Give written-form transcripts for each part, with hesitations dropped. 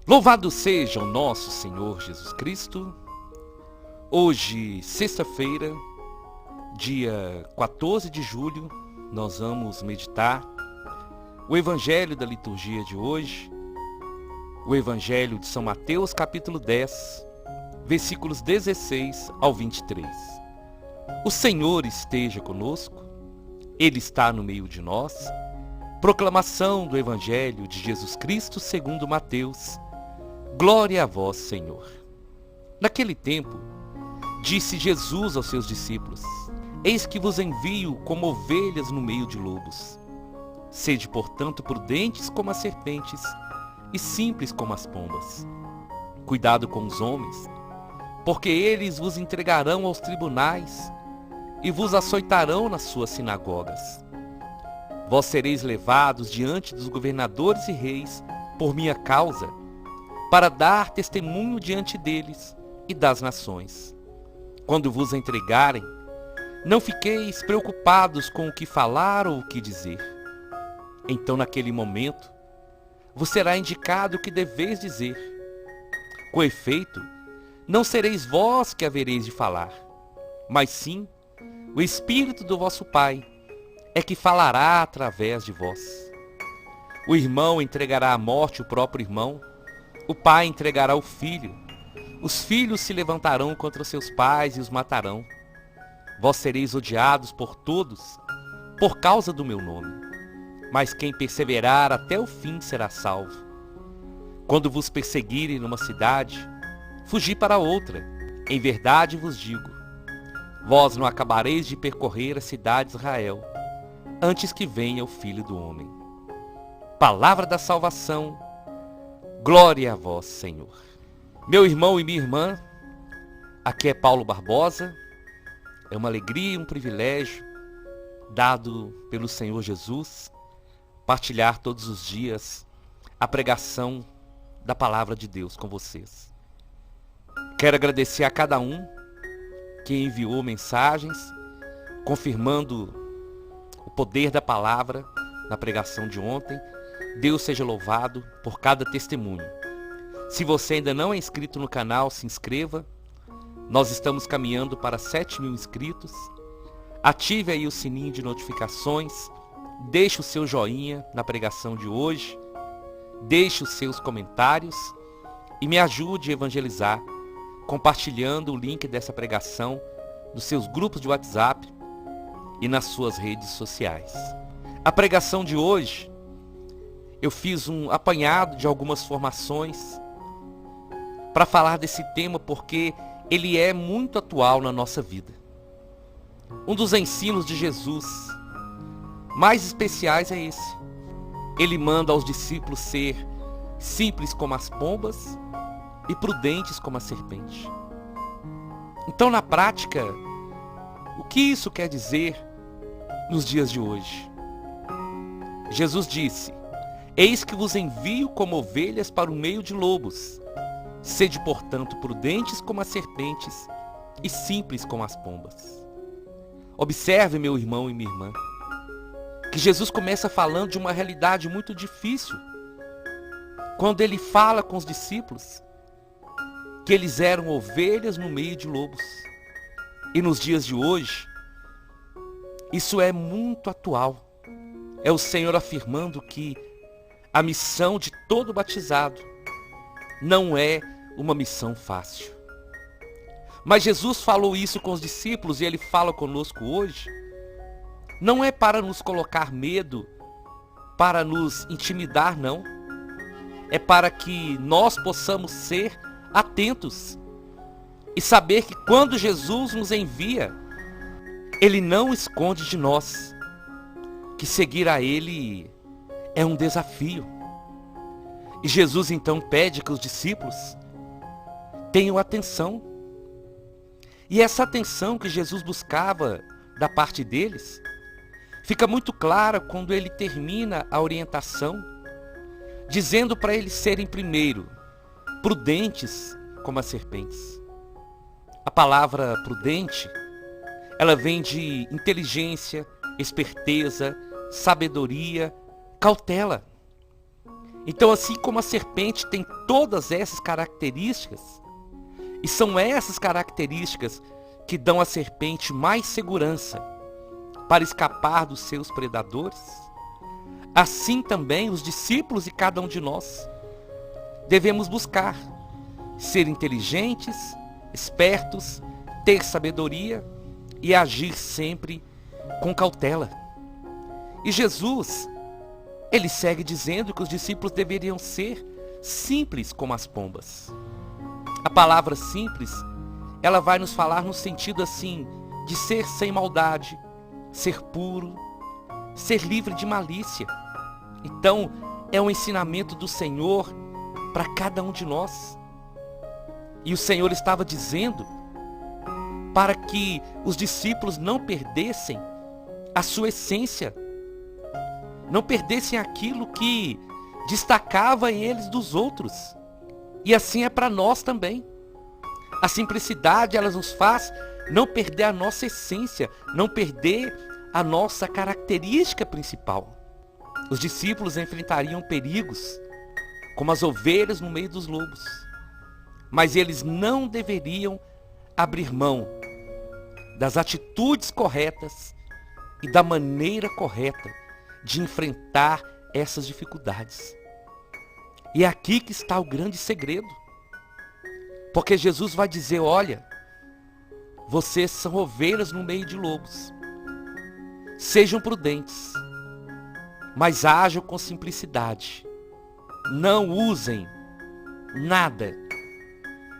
Louvado seja o nosso Senhor Jesus Cristo. Hoje, sexta-feira, dia 14 de julho, nós vamos meditar o Evangelho da liturgia de hoje, o Evangelho de São Mateus, capítulo 10, versículos 16 ao 23. O Senhor esteja conosco, Ele está no meio de nós. Proclamação do Evangelho de Jesus Cristo segundo Mateus. Glória a vós, Senhor. Naquele tempo, disse Jesus aos seus discípulos: Eis que vos envio como ovelhas no meio de lobos. Sede, portanto, prudentes como as serpentes e simples como as pombas. Cuidado com os homens, porque eles vos entregarão aos tribunais e vos açoitarão nas suas sinagogas. Vós sereis levados diante dos governadores e reis por minha causa, para dar testemunho diante deles e das nações. Quando vos entregarem, não fiqueis preocupados com o que falar ou o que dizer. Então, naquele momento, vos será indicado o que deveis dizer. Com efeito, não sereis vós que havereis de falar, mas sim o Espírito do vosso Pai é que falará através de vós. O irmão entregará à morte o próprio irmão, o pai entregará o filho, os filhos se levantarão contra seus pais e os matarão. Vós sereis odiados por todos, por causa do meu nome, mas quem perseverar até o fim será salvo. Quando vos perseguirem numa cidade, fugi para outra. Em verdade vos digo, vós não acabareis de percorrer a cidade de Israel, antes que venha o Filho do Homem. Palavra da salvação. Glória a vós, Senhor. Meu irmão e minha irmã, aqui é Paulo Barbosa. É uma alegria e um privilégio dado pelo Senhor Jesus partilhar todos os dias a pregação da palavra de Deus com vocês. Quero agradecer a cada um que enviou mensagens confirmando o poder da palavra na pregação de ontem. Deus seja louvado por cada testemunho. Se você ainda não é inscrito no canal, se inscreva. Nós estamos caminhando para 7.000 inscritos. Ative aí o sininho de notificações. Deixe o seu joinha na pregação de hoje. Deixe os seus comentários. E me ajude a evangelizar, compartilhando o link dessa pregação nos seus grupos de WhatsApp e nas suas redes sociais. A pregação de hoje, eu fiz um apanhado de algumas formações para falar desse tema porque ele é muito atual na nossa vida. Um dos ensinos de Jesus mais especiais é esse. Ele manda aos discípulos ser simples como as pombas e prudentes como a serpente. Então, na prática, o que isso quer dizer nos dias de hoje? Jesus disse: Eis que vos envio como ovelhas para o meio de lobos. Sede, portanto, prudentes como as serpentes e simples como as pombas. Observe, meu irmão e minha irmã, que Jesus começa falando de uma realidade muito difícil. Quando ele fala com os discípulos que eles eram ovelhas no meio de lobos. E nos dias de hoje, isso é muito atual. É o Senhor afirmando que a missão de todo batizado não é uma missão fácil. Mas Jesus falou isso com os discípulos e Ele fala conosco hoje. Não é para nos colocar medo, para nos intimidar, não. É para que nós possamos ser atentos e saber que quando Jesus nos envia, Ele não esconde de nós, que seguir a Ele é um desafio. E Jesus então pede que os discípulos tenham atenção. E essa atenção que Jesus buscava da parte deles, fica muito clara quando ele termina a orientação, dizendo para eles serem primeiro prudentes como as serpentes. A palavra prudente, ela vem de inteligência, esperteza, sabedoria, cautela. Então, assim como a serpente tem todas essas características, e são essas características que dão à serpente mais segurança para escapar dos seus predadores, assim também os discípulos e cada um de nós devemos buscar ser inteligentes, espertos, ter sabedoria e agir sempre com cautela. E Jesus, ele segue dizendo que os discípulos deveriam ser simples como as pombas. A palavra simples, ela vai nos falar no sentido assim, de ser sem maldade, ser puro, ser livre de malícia. Então, é um ensinamento do Senhor para cada um de nós. E o Senhor estava dizendo para que os discípulos não perdessem a sua essência, não perdessem aquilo que destacava eles dos outros. E assim é para nós também. A simplicidade, ela nos faz não perder a nossa essência, não perder a nossa característica principal. Os discípulos enfrentariam perigos, como as ovelhas no meio dos lobos. Mas eles não deveriam abrir mão das atitudes corretas e da maneira correta de enfrentar essas dificuldades. E é aqui que está o grande segredo. Porque Jesus vai dizer, olha, vocês são ovelhas no meio de lobos. Sejam prudentes, mas ajam com simplicidade. Não usem nada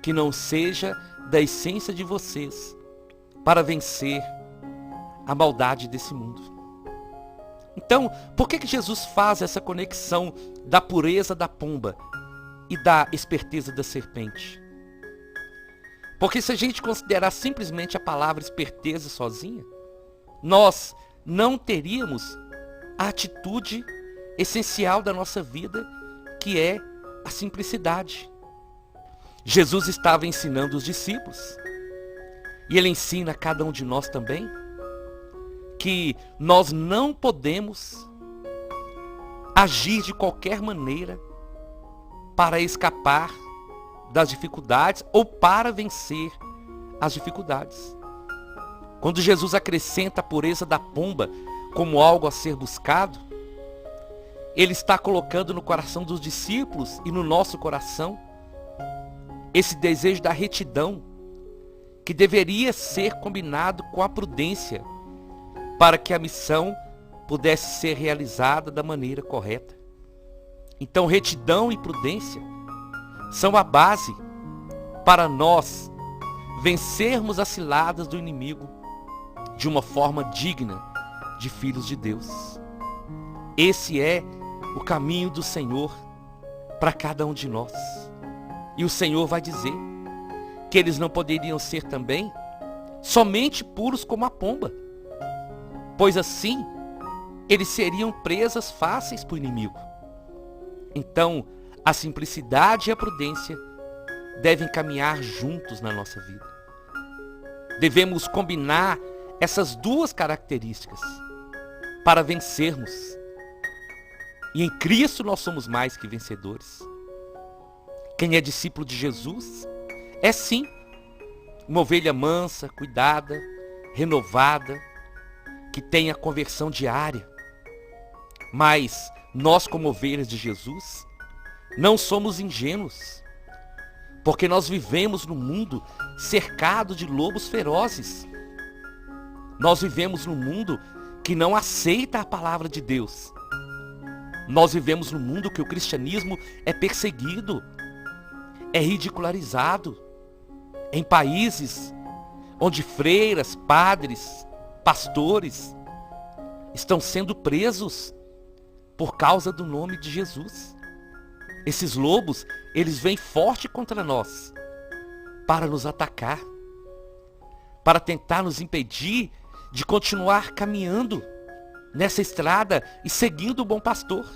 que não seja da essência de vocês para vencer a maldade desse mundo. Então, por que Jesus faz essa conexão da pureza da pomba e da esperteza da serpente? Porque se a gente considerar simplesmente a palavra esperteza sozinha, nós não teríamos a atitude essencial da nossa vida, que é a simplicidade. Jesus estava ensinando os discípulos, e ele ensina a cada um de nós também, que nós não podemos agir de qualquer maneira para escapar das dificuldades ou para vencer as dificuldades. Quando Jesus acrescenta a pureza da pomba como algo a ser buscado, ele está colocando no coração dos discípulos e no nosso coração esse desejo da retidão que deveria ser combinado com a prudência para que a missão pudesse ser realizada da maneira correta. Então, retidão e prudência são a base para nós vencermos as ciladas do inimigo de uma forma digna de filhos de Deus. Esse é o caminho do Senhor para cada um de nós. E o Senhor vai dizer que eles não poderiam ser também somente puros como a pomba, pois assim eles seriam presas fáceis para o inimigo. Então, a simplicidade e a prudência devem caminhar juntos na nossa vida. Devemos combinar essas duas características para vencermos. E em Cristo nós somos mais que vencedores. Quem é discípulo de Jesus é sim uma ovelha mansa, cuidada, renovada, que tem a conversão diária. Mas nós, como ovelhas de Jesus, não somos ingênuos, porque nós vivemos num mundo cercado de lobos ferozes. Nós vivemos num mundo que não aceita a palavra de Deus. Nós vivemos num mundo que o cristianismo é perseguido, é ridicularizado. Em países onde freiras, padres, pastores estão sendo presos por causa do nome de Jesus. Esses lobos, eles vêm forte contra nós para nos atacar, para tentar nos impedir de continuar caminhando nessa estrada e seguindo o bom pastor.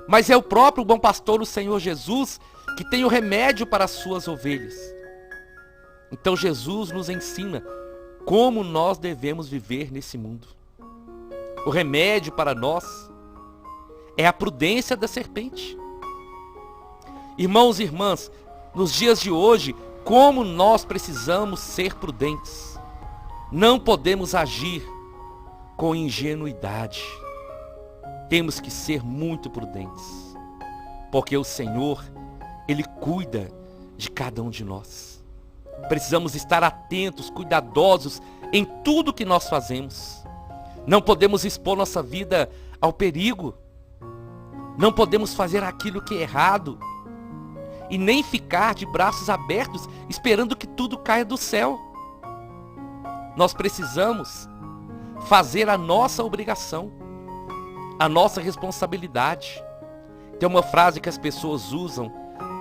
Mas é o próprio bom pastor, o Senhor Jesus, que tem o remédio para as suas ovelhas. Então Jesus nos ensina como nós devemos viver nesse mundo. O remédio para nós é a prudência da serpente. Irmãos e irmãs, nos dias de hoje, como nós precisamos ser prudentes. Não podemos agir com ingenuidade. Temos que ser muito prudentes, porque o Senhor, Ele cuida de cada um de nós. Precisamos estar atentos, cuidadosos em tudo que nós fazemos. Não podemos expor nossa vida ao perigo. Não podemos fazer aquilo que é errado. E nem ficar de braços abertos esperando que tudo caia do céu. Nós precisamos fazer a nossa obrigação, a nossa responsabilidade. Tem uma frase que as pessoas usam,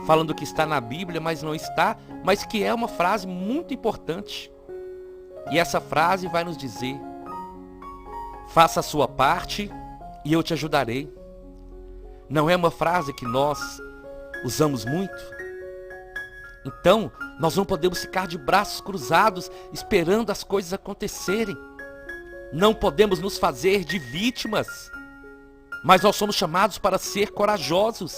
falando que está na Bíblia, mas não está, mas que é uma frase muito importante. E essa frase vai nos dizer: faça a sua parte e eu te ajudarei. Não é uma frase que nós usamos muito? Então, nós não podemos ficar de braços cruzados esperando as coisas acontecerem. Não podemos nos fazer de vítimas, mas nós somos chamados para ser corajosos.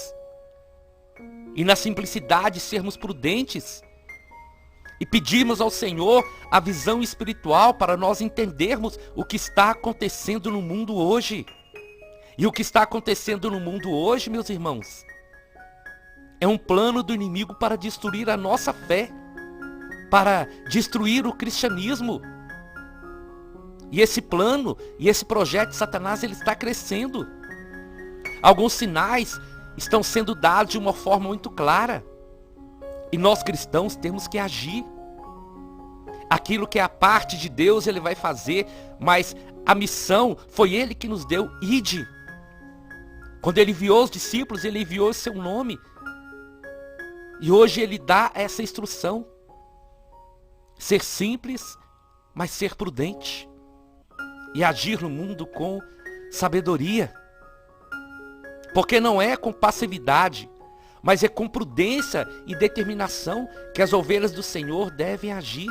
E na simplicidade sermos prudentes. E pedirmos ao Senhor a visão espiritual para nós entendermos o que está acontecendo no mundo hoje. E o que está acontecendo no mundo hoje, meus irmãos, é um plano do inimigo para destruir a nossa fé, para destruir o cristianismo. E esse plano e esse projeto de Satanás, ele está crescendo. Alguns sinais estão sendo dados de uma forma muito clara. E nós cristãos temos que agir. Aquilo que é a parte de Deus, Ele vai fazer, mas a missão foi Ele que nos deu: ide. Quando Ele enviou os discípulos, Ele enviou o seu nome. E hoje Ele dá essa instrução. Ser simples, mas ser prudente. E agir no mundo com sabedoria. Porque não é com passividade, mas é com prudência e determinação que as ovelhas do Senhor devem agir.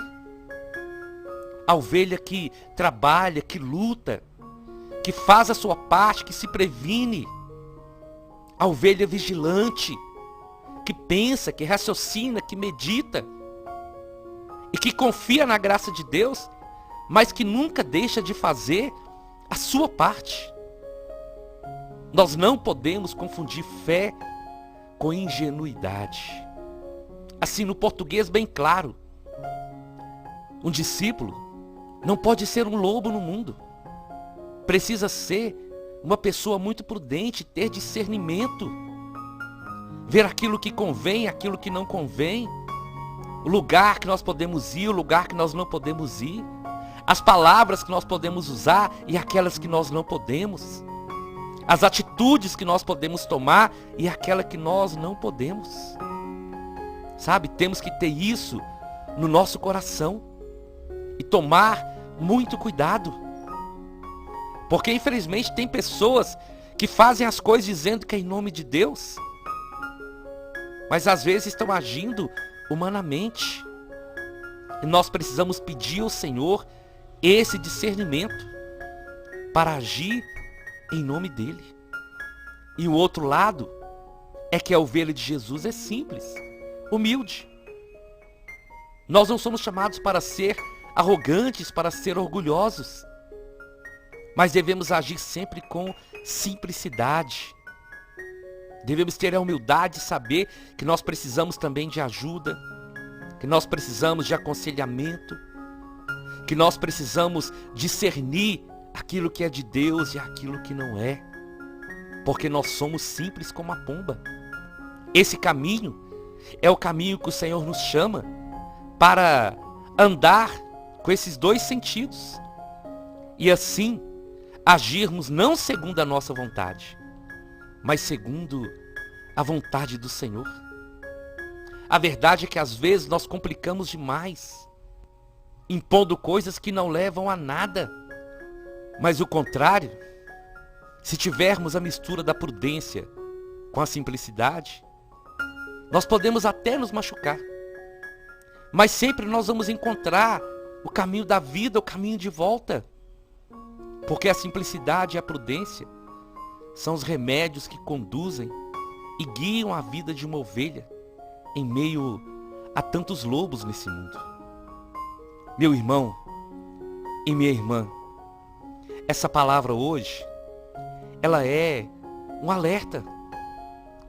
A ovelha que trabalha, que luta, que faz a sua parte, que se previne. A ovelha vigilante, que pensa, que raciocina, que medita. E que confia na graça de Deus, mas que nunca deixa de fazer a sua parte. Nós não podemos confundir fé com ingenuidade. Assim, no português bem claro, um discípulo não pode ser um lobo no mundo. Precisa ser uma pessoa muito prudente, ter discernimento. Ver aquilo que convém, aquilo que não convém. O lugar que nós podemos ir, o lugar que nós não podemos ir. As palavras que nós podemos usar e aquelas que nós não podemos. As atitudes que nós podemos tomar e aquela que nós não podemos. Sabe, temos que ter isso no nosso coração. E tomar muito cuidado. Porque infelizmente tem pessoas que fazem as coisas dizendo que é em nome de Deus. Mas às vezes estão agindo humanamente. E nós precisamos pedir ao Senhor esse discernimento para agir em nome dele. E o outro lado é que a ovelha de Jesus é simples, humilde. Nós não somos chamados para ser arrogantes, para ser orgulhosos, mas devemos agir sempre com simplicidade. Devemos ter a humildade de saber que nós precisamos também de ajuda, que nós precisamos de aconselhamento, que nós precisamos discernir aquilo que é de Deus e aquilo que não é. Porque nós somos simples como a pomba. Esse caminho é o caminho que o Senhor nos chama para andar com esses dois sentidos. E assim, agirmos não segundo a nossa vontade, mas segundo a vontade do Senhor. A verdade é que às vezes nós complicamos demais, impondo coisas que não levam a nada. Mas o contrário, se tivermos a mistura da prudência com a simplicidade, nós podemos até nos machucar. Mas sempre nós vamos encontrar o caminho da vida, o caminho de volta. Porque a simplicidade e a prudência são os remédios que conduzem e guiam a vida de uma ovelha em meio a tantos lobos nesse mundo. Meu irmão e minha irmã, essa palavra hoje, ela é um alerta,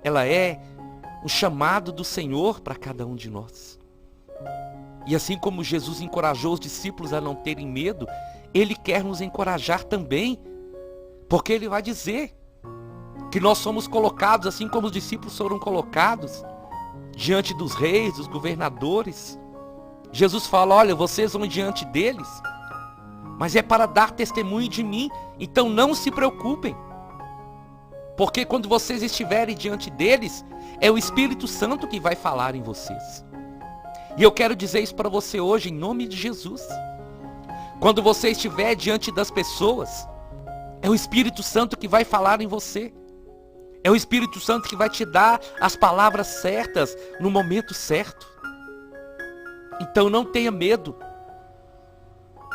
ela é um chamado do Senhor para cada um de nós. E assim como Jesus encorajou os discípulos a não terem medo, Ele quer nos encorajar também, porque Ele vai dizer que nós somos colocados, assim como os discípulos foram colocados, diante dos reis, dos governadores. Jesus fala, olha, vocês vão diante deles, mas é para dar testemunho de mim, então não se preocupem. Porque quando vocês estiverem diante deles, é o Espírito Santo que vai falar em vocês. E eu quero dizer isso para você hoje, em nome de Jesus. Quando você estiver diante das pessoas, é o Espírito Santo que vai falar em você. É o Espírito Santo que vai te dar as palavras certas no momento certo. Então não tenha medo.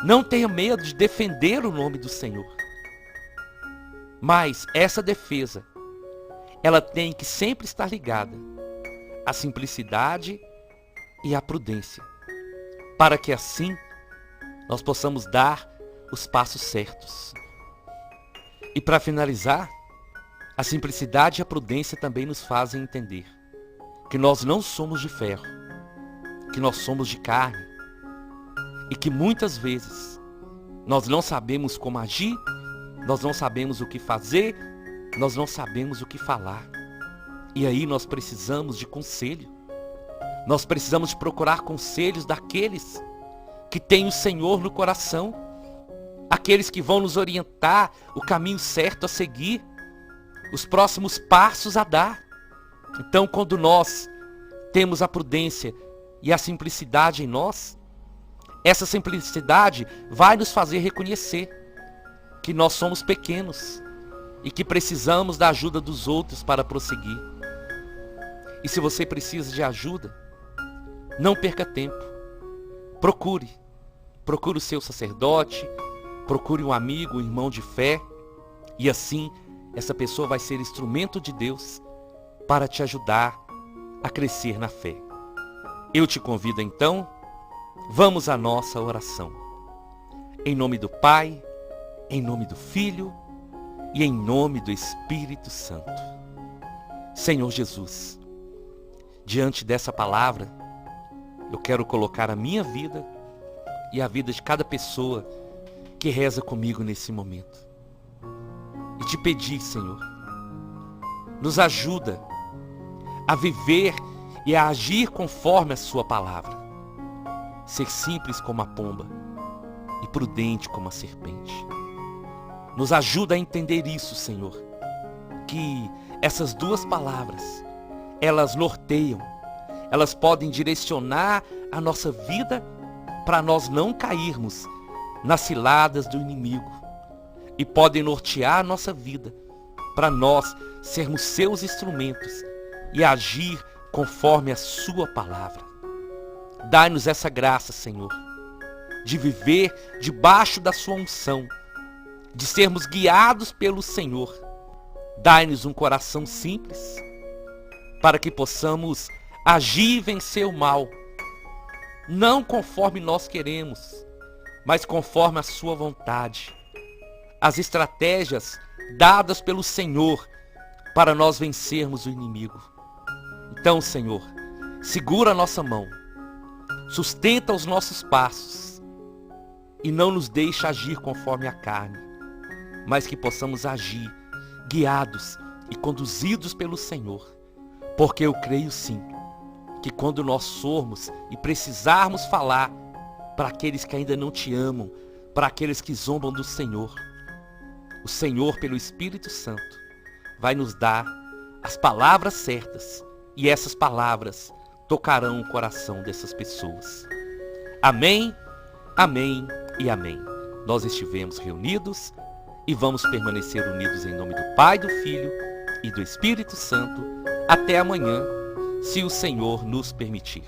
Não tenha medo de defender o nome do Senhor. Mas essa defesa, ela tem que sempre estar ligada à simplicidade e à prudência, para que assim nós possamos dar os passos certos. E para finalizar, a simplicidade e a prudência também nos fazem entender que nós não somos de ferro, que nós somos de carne, e que muitas vezes nós não sabemos como agir, nós não sabemos o que fazer, nós não sabemos o que falar. E aí nós precisamos de conselho. Nós precisamos de procurar conselhos daqueles que têm o Senhor no coração, aqueles que vão nos orientar o caminho certo a seguir, os próximos passos a dar. Então, quando nós temos a prudência e a simplicidade em nós, essa simplicidade vai nos fazer reconhecer que nós somos pequenos e que precisamos da ajuda dos outros para prosseguir. E se você precisa de ajuda, não perca tempo. Procure o seu sacerdote, procure um amigo, um irmão de fé, e assim essa pessoa vai ser instrumento de Deus para te ajudar a crescer na fé. Eu te convido então, vamos à nossa oração. Em nome do Pai, em nome do Filho e em nome do Espírito Santo. Senhor Jesus, diante dessa palavra, eu quero colocar a minha vida e a vida de cada pessoa que reza comigo nesse momento. E te pedir, Senhor, nos ajuda a viver e a agir conforme a sua palavra. Ser simples como a pomba e prudente como a serpente. Nos ajuda a entender isso, Senhor, que essas duas palavras, elas norteiam, elas podem direcionar a nossa vida para nós não cairmos nas ciladas do inimigo, e podem nortear a nossa vida para nós sermos seus instrumentos e agir conforme a sua palavra. Dai-nos essa graça, Senhor, de viver debaixo da sua unção, de sermos guiados pelo Senhor. Dai-nos um coração simples, para que possamos agir e vencer o mal, não conforme nós queremos, mas conforme a sua vontade. As estratégias dadas pelo Senhor para nós vencermos o inimigo. Então, Senhor, segura a nossa mão, sustenta os nossos passos e não nos deixa agir conforme a carne, mas que possamos agir guiados e conduzidos pelo Senhor, porque eu creio sim, que quando nós formos e precisarmos falar para aqueles que ainda não te amam, para aqueles que zombam do Senhor, o Senhor, pelo Espírito Santo, vai nos dar as palavras certas, e essas palavras tocarão o coração dessas pessoas. Amém, amém e amém. Nós estivemos reunidos e vamos permanecer unidos em nome do Pai, do Filho e do Espírito Santo até amanhã, se o Senhor nos permitir.